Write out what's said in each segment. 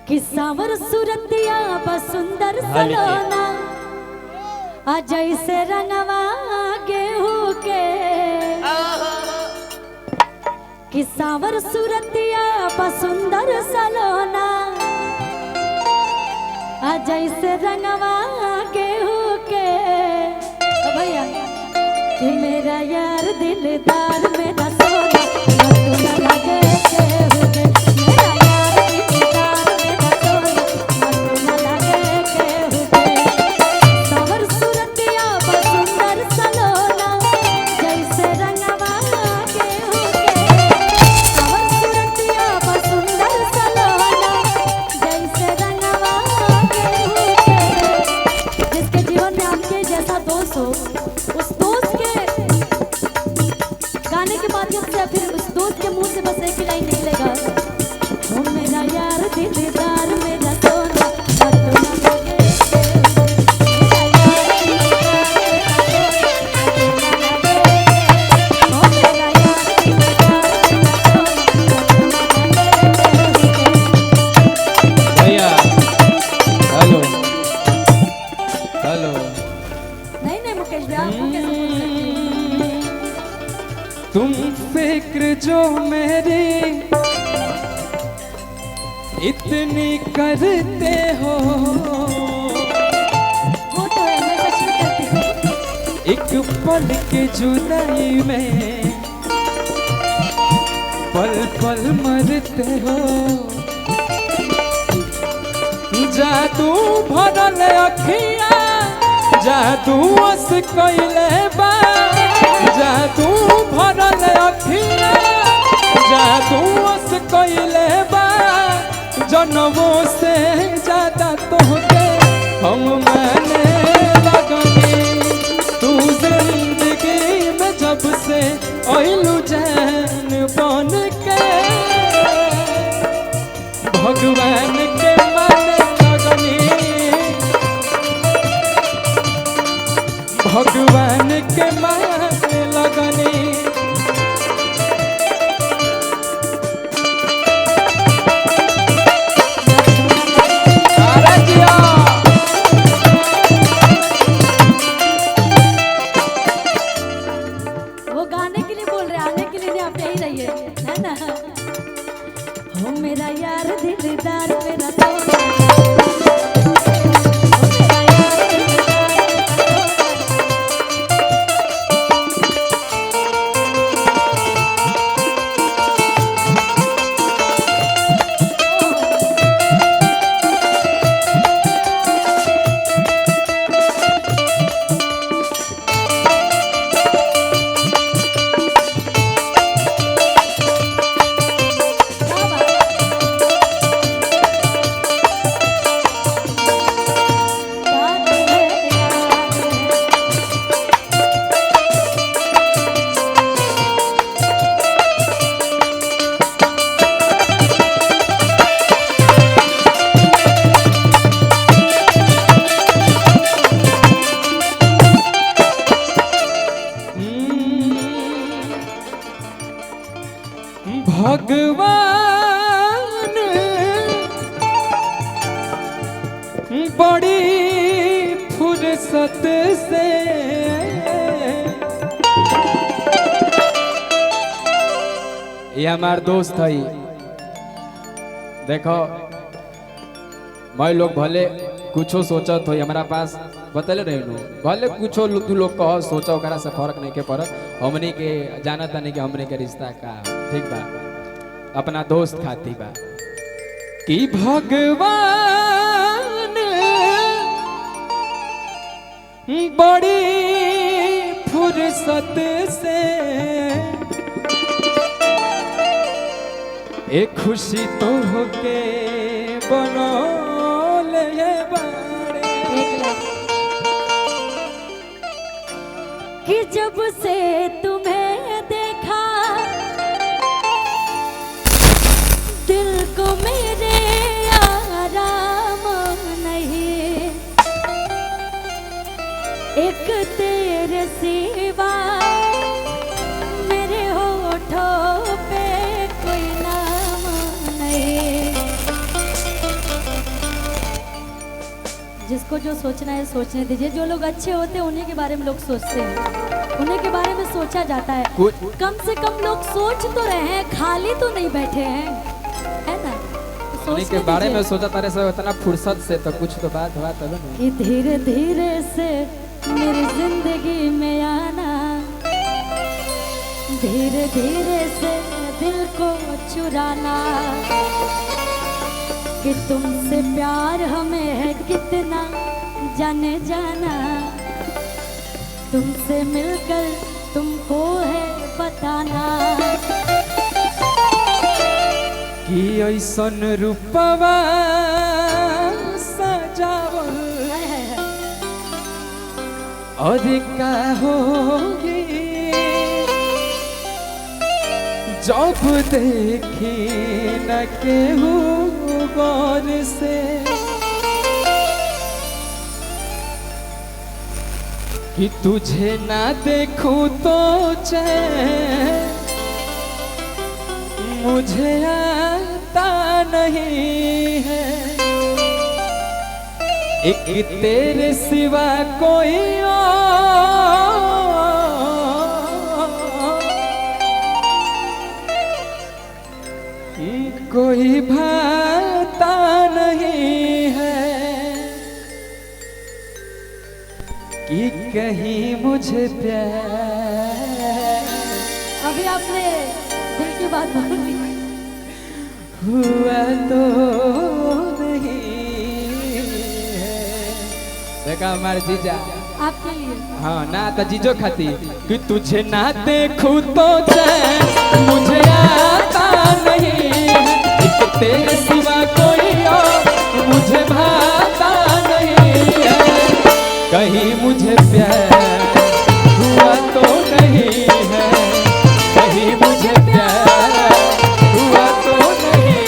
कि सावर सूरतिया बसुंदर सलोना जैसे रंगवा गेहूं के कि सावर सूरतिया बसुंदर सलोना जैसे रंगवा गेहूं के भैया कि मेरा यार दिलदार मेरा सोना तू न लगे केहू के मेरा यार दिलदार मेरा सोना तू न लगे केहू के सावर सूरतिया बसुंदर सलोना जैसे रंगवा गेहूं के सावर सूरतिया बसुंदर सलोना जैसे रंगवा गेहूं के जिसके जीवन में आपके जैसा दोस्त हो उस दोस्त के गाने के माध्यम से फिर उस दोस्त के मुंह से बस एक ही लाइन निकलेगा, ओ मेरा यार दिलदार मेरा सोना तू न लगे भैया हेलो हेलो नहीं नहीं मुकेश भैया आपको कैसे बोल सकते हैं? तुम फिक्र जो मेरी इतनी करते हो वो तो है मैं सच में करती हूँ। एक पल के जुदाई में पल पल मरते हो जादू भरल अखिया जादू अस कइले बा जादू भरल अखिया जादू अस कइले बा जनमों से ज्यादा तोहके हम माने लगनी तू जिंदगी में जब से आइलू जान बन के भगवान के माने लगनी भगवान के माने लगनी वो गाने के लिए बोल रहे आने के लिए नहीं, आप यही रहिए है ना। हो मेरा यार दिलदार मेरा सोना भगवान बड़ी फुर्सत से ये हमार दोस्त है देखो मैं लोग भले कुछो सोचत हो हमारा पास बतले रहे भले कुछो तू लोग कह सोचा ओकरा से फर्क नहीं के पड़त हमनी के जानत नहीं कि हमने के रिश्ता का ठीक बा अपना दोस्त खाती बा कि भगवान बड़ी फुर्सत से एक खुशी तो होके बनौले बाड़े कि जब से तुम्हें देखा दिल को मेरे आराम नहीं एक तेरे सिवा मेरे होठों पे कोई नाम नहीं जिसको जो सोचना है सोचने दीजिए। जो लोग अच्छे होते हैं उन्हीं के बारे में लोग सोचते हैं, उन्हीं के बारे में सोचा जाता है। कम से कम लोग सोच तो रहे हैं, खाली तो नहीं बैठे हैं, है ना? तो उन्हीं के बारे में सोचा तारे से इतना फुर्सत से, तो कुछ तो बात हुआ तब ना। कि धीरे धीरे से मेरी जिंदगी में आना, धीरे धीरे से दिल को चुराना, कि तुमसे प्यार हमें है कितना जाने जाना, तुमसे मिलकर तुमको है बताना। कि ऐसन रूपवा सजावल और का होगी, जब देखी न केहू गौर से, कि तुझे ना देखूं तो चैन मुझे आता नहीं है, एक तेरे सिवा कोई और कोई भाता नहीं है, कि कहीं मुझे प्यार अभी आपने दिल की बात बोली हुआ तो नहीं है। देखा हमारे जीजा आपके लिए। हाँ ना तो जीजो खाती, कि तुझे ना देखूं तो चैन मुझे आता नहीं है, एक तेरे सिवा कोई और मुझे भाता नहीं है, कहीं मुझे प्यार हुआ तो नहीं है, कहीं मुझे प्यार हुआ तो नहीं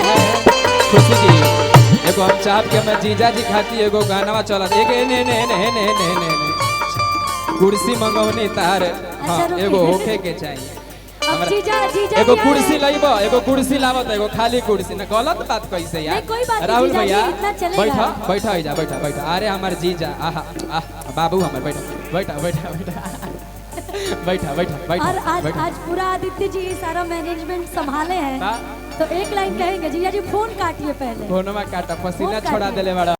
है। खुशी जी एगो हम चाप के मैं जीजा जी खाती एगो गाना चला एक ने कुर्सी मंगौनी तार। हाँ एगो होखे के चाहिए अब जीजा जीजा एगो जी आए कुर्सी हैं। लाइबो, एगो कुर्सी लावत, एगो खाली कुर्सी ना, गलत बात कैसे यार। नहीं, कोई बात नहीं, राहुल जीजा जी, भैया इतना चलेगा। बैठा बैठा हो जा, बैठा बैठा, अरे हमारे जीजा आहा आह बाबू हमारे बैठा बैठा बैठा बैठा बैठा बैठा बैठा और आज बैठा। आज पूरा आदित्य जी सारा मैनेजमेंट संभाले हैं, हाँ। तो एक लाइन कहेंगे जीजा जी, फोन काटिए पहले। फोनमा काटा, पसीना फोन छोड़ा काटिए। देले बड़ा।